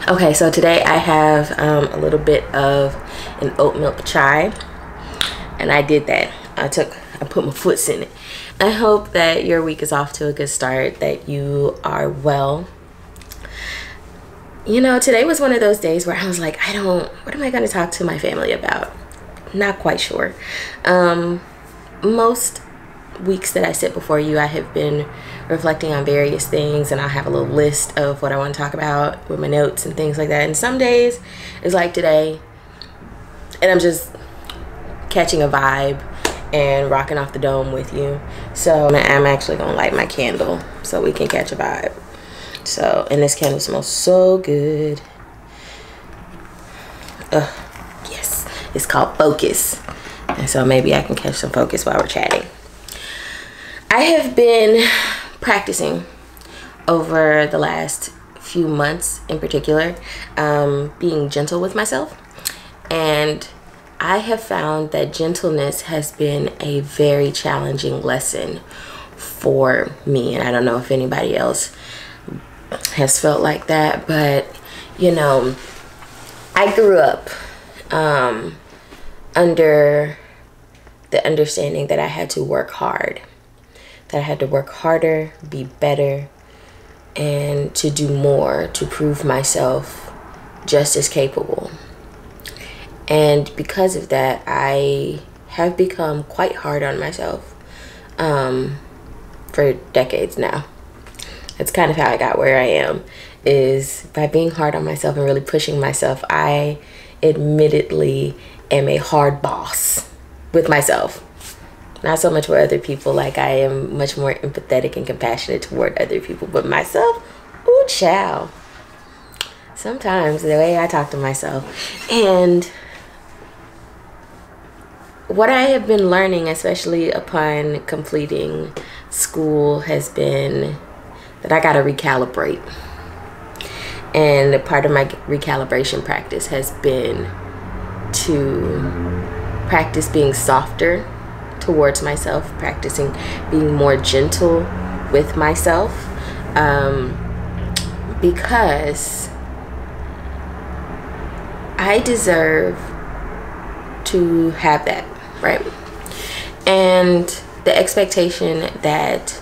Okay, so today I have a little bit of an oat milk chai, and I did that. I put my foots in it. I hope that your week is off to a good start, that you are well. You know, today was one of those days where I was like, what am I going to talk to my family about? Not quite sure. Most weeks that I sit before you, I have been reflecting on various things, and I'll have a little list of what I want to talk about with my notes and things like that. And some days it's like today, and I'm just catching a vibe and rocking off the dome with you. So I'm actually gonna light my candle so we can catch a vibe. So, and this candle smells so good. Yes, it's called Focus, and so maybe I can catch some focus while we're chatting. I have been practicing over the last few months in particular, being gentle with myself, and I have found that gentleness has been a very challenging lesson for me, and I don't know if anybody else has felt like that, but you know, I grew up under the understanding that I had to work hard, that I had to work harder, be better, and to do more to prove myself just as capable. And because of that, I have become quite hard on myself for decades now. That's kind of how I got where I am, is by being hard on myself and really pushing myself. I admittedly am a hard boss with myself. Not so much with other people. Like, I am much more empathetic and compassionate toward other people, but myself, ooh, child. Sometimes the way I talk to myself. And what I have been learning, especially upon completing school, has been that I gotta recalibrate. And part of my recalibration practice has been to practice being softer towards myself, practicing being more gentle with myself, because I deserve to have that, right? And the expectation that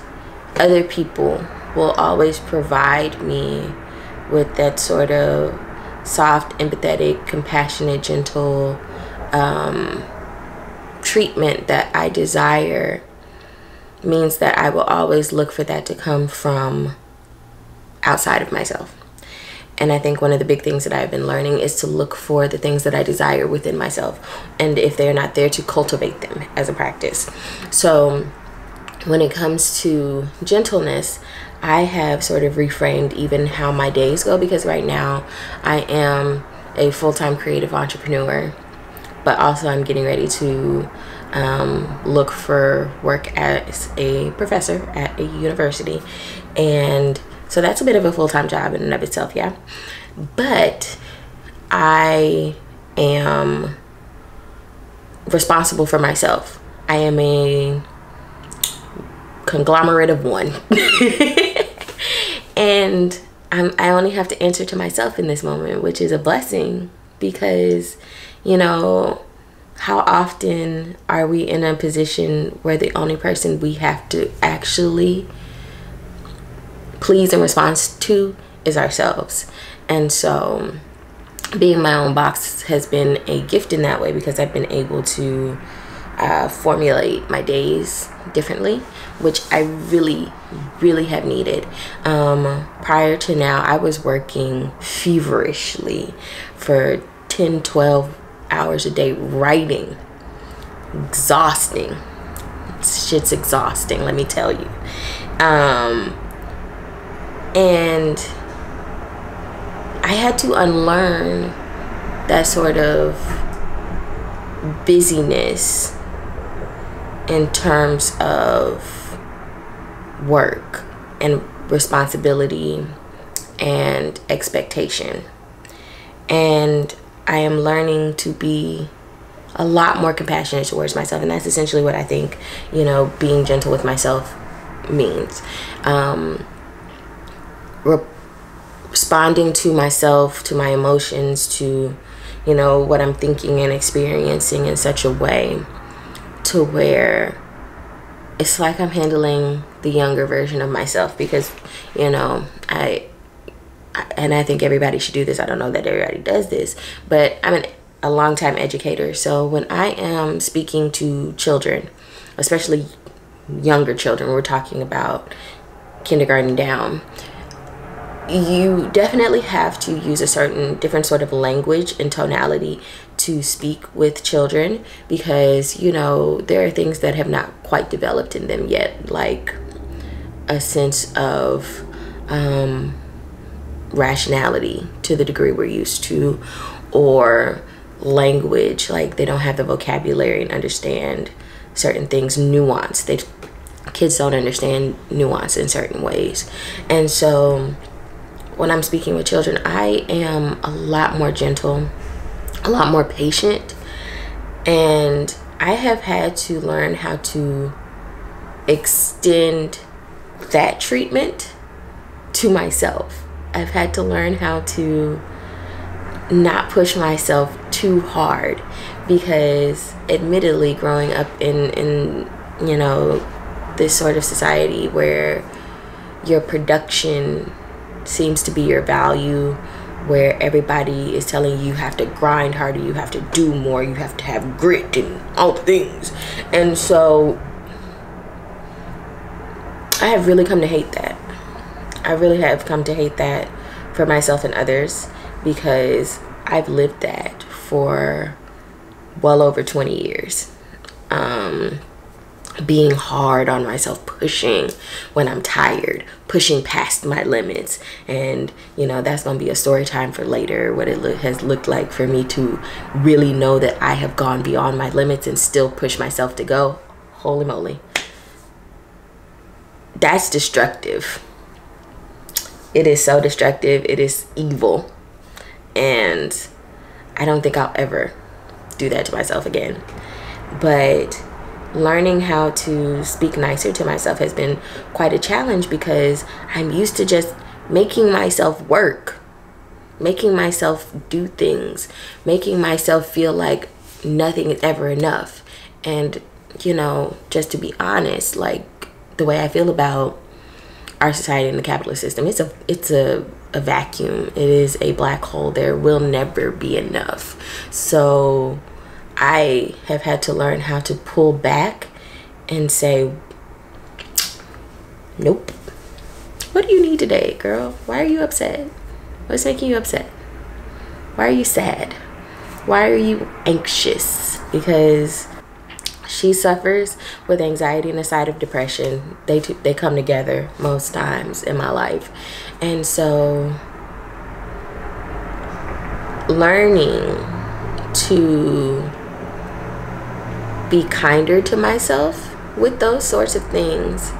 other people will always provide me with that sort of soft, empathetic, compassionate, gentle treatment that I desire means that I will always look for that to come from outside of myself. And I think one of the big things that I've been learning is to look for the things that I desire within myself, and if they're not there, to cultivate them as a practice. So when it comes to gentleness, I have sort of reframed even how my days go, because right now I am a full-time creative entrepreneur, but also I'm getting ready to look for work as a professor at a university. And so that's a bit of a full-time job in and of itself, yeah. But I am responsible for myself. I am a conglomerate of one. And I only have to answer to myself in this moment, which is a blessing, because, you know, how often are we in a position where the only person we have to actually please and respond to is ourselves? And so being my own boss has been a gift in that way, because I've been able to formulate my days differently, which I really have needed. Prior to now, I was working feverishly for 10-12 hours a day writing. Exhausting. Shit's exhausting, let me tell you. And I had to unlearn that sort of busyness in terms of work and responsibility and expectation. And I am learning to be a lot more compassionate towards myself, and that's essentially what I think, you know, being gentle with myself means. responding to myself, to my emotions, to, you know, what I'm thinking and experiencing in such a way to where it's like I'm handling the younger version of myself. Because, you know, I think everybody should do this. I don't know that everybody does this, but I'm a longtime educator. So when I am speaking to children, especially younger children, we're talking about kindergarten down, you definitely have to use a certain different sort of language and tonality to speak with children, because, you know, there are things that have not quite developed in them yet, like a sense of rationality to the degree we're used to, or language, like they don't have the vocabulary and understand certain things, nuance. Kids don't understand nuance in certain ways. And so when I'm speaking with children, I am a lot more gentle, a lot more patient, and I have had to learn how to extend that treatment to myself. I've had to learn how to not push myself too hard, because admittedly, growing up in you know, this sort of society where your production seems to be your value, where everybody is telling you have to grind harder, you have to do more, you have to have grit and all things. And so I have really come to hate that. I really have come to hate that for myself and others, because I've lived that for well over 20 years. Being hard on myself, pushing when I'm tired, pushing past my limits. And, you know, that's going to be a story time for later, what it has looked like for me to really know that I have gone beyond my limits and still push myself to go. Holy moly. That's destructive. It is so destructive. It is evil. And I don't think I'll ever do that to myself again. But learning how to speak nicer to myself has been quite a challenge, because I'm used to just making myself work, making myself do things, making myself feel like nothing is ever enough. And, you know, just to be honest, like the way I feel about our society and the capitalist system, it's a vacuum. It is a black hole. There will never be enough. So I have had to learn how to pull back and say, nope. What do you need today, girl? Why are you upset? What's making you upset? Why are you sad? Why are you anxious? Because she suffers with anxiety and a side of depression. They come together most times in my life. And so learning to be kinder to myself with those sorts of things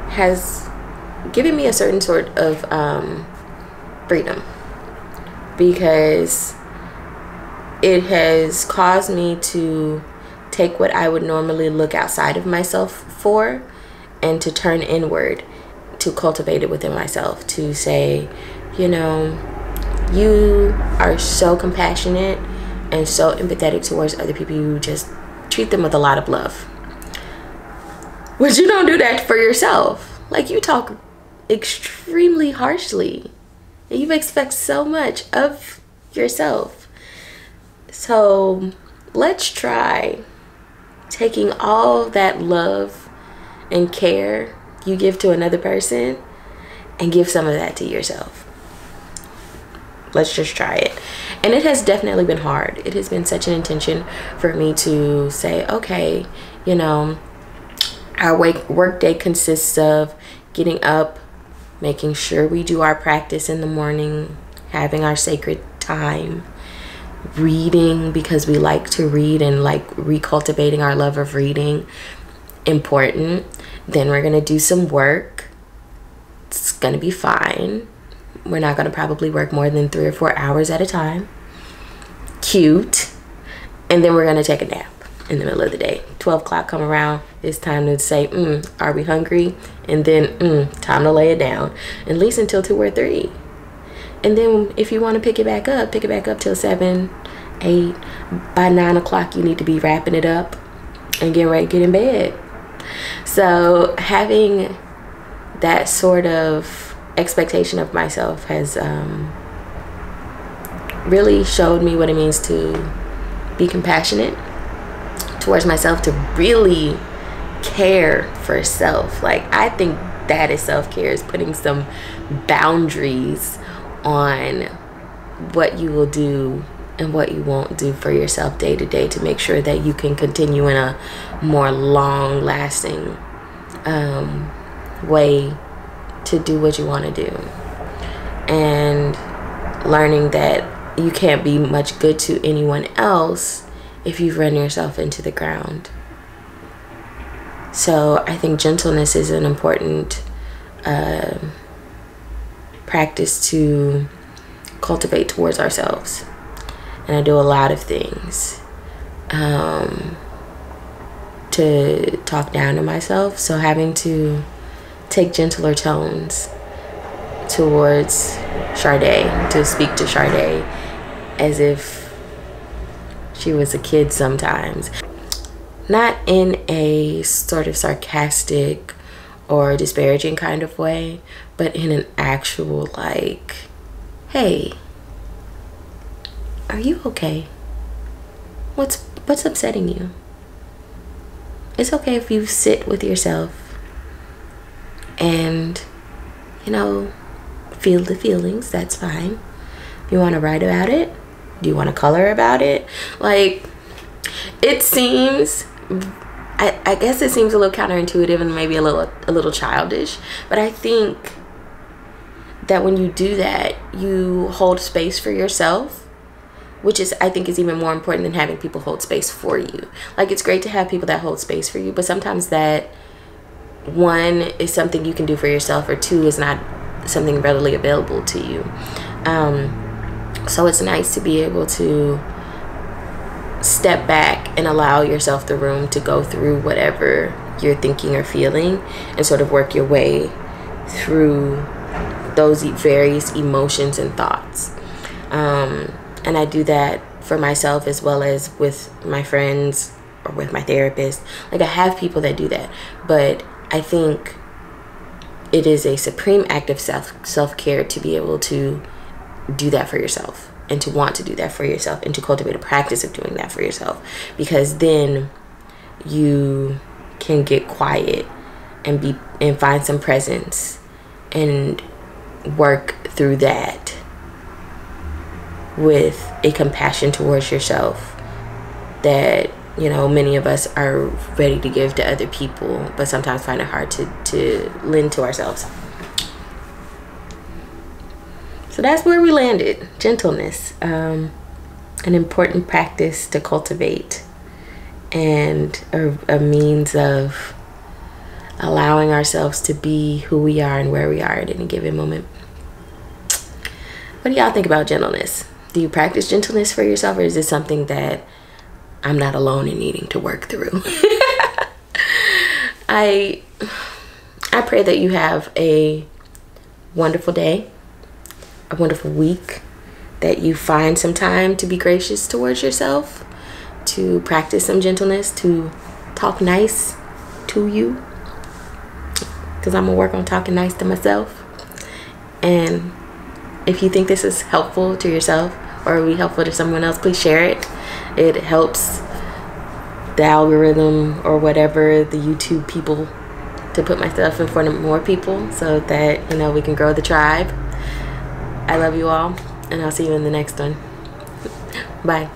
has given me a certain sort of freedom, because it has caused me to take what I would normally look outside of myself for and to turn inward, to cultivate it within myself, to say, you know, you are so compassionate and so empathetic towards other people. You just treat them with a lot of love. But you don't do that for yourself. Like, you talk extremely harshly and you expect so much of yourself. So let's try taking all that love and care you give to another person and give some of that to yourself. Let's just try it. And it has definitely been hard. It has been such an intention for me to say, okay, you know, our work day consists of getting up, making sure we do our practice in the morning, having our sacred time, reading because we like to read and like recultivating our love of reading, important. Then we're gonna do some work. It's gonna be fine. We're not gonna probably work more than 3 or 4 hours at a time. Cute. And then we're gonna take a nap in the middle of the day. 12 o'clock come around, it's time to say, are we hungry? And then time to lay it down, at least until 2 or 3. And then if you want to pick it back up till 7, 8. By 9 o'clock, you need to be wrapping it up and getting ready to get in bed. So having that sort of expectation of myself has really showed me what it means to be compassionate towards myself, to really care for self. Like, I think that is self-care, is putting some boundaries on what you will do and what you won't do for yourself day to day, to make sure that you can continue in a more long-lasting way to do what you want to do. And learning that you can't be much good to anyone else if you've run yourself into the ground. So I think gentleness is an important practice to cultivate towards ourselves. And I do a lot of things to talk down to myself. So having to take gentler tones towards Sharde, to speak to Sharde as if she was a kid sometimes. Not in a sort of sarcastic or disparaging kind of way, but in an actual, like, hey, are you okay? What's upsetting you? It's okay if you sit with yourself and, you know, feel the feelings. That's fine. You want to write about it? Do you want to color about it? Like, it seems, I guess it seems a little counterintuitive and maybe a little childish, but I think that when you do that, you hold space for yourself, which is, I think, is even more important than having people hold space for you. Like, it's great to have people that hold space for you, but sometimes that, one, is something you can do for yourself, or two, is not something readily available to you. So it's nice to be able to step back and allow yourself the room to go through whatever you're thinking or feeling, and sort of work your way through those various emotions and thoughts. And I do that for myself as well as with my friends or with my therapist. Like, I have people that do that, but I think it is a supreme act of self-care to be able to do that for yourself, and to want to do that for yourself, and to cultivate a practice of doing that for yourself, because then you can get quiet and find some presence and work through that with a compassion towards yourself that, you know, many of us are ready to give to other people, but sometimes find it hard to lend to ourselves. So that's where we landed. Gentleness, an important practice to cultivate, and a means of allowing ourselves to be who we are and where we are at any given moment. What do y'all think about gentleness? Do you practice gentleness for yourself, or is it something that I'm not alone in needing to work through? I pray that you have a wonderful day, a wonderful week, that you find some time to be gracious towards yourself, to practice some gentleness, to talk nice to you, because I'm gonna work on talking nice to myself. And if you think this is helpful to yourself, or will be helpful to someone else, please share it. It helps the algorithm or whatever, the YouTube people, to put my stuff in front of more people, so that, you know, we can grow the tribe. I love you all, and I'll see you in the next one. Bye.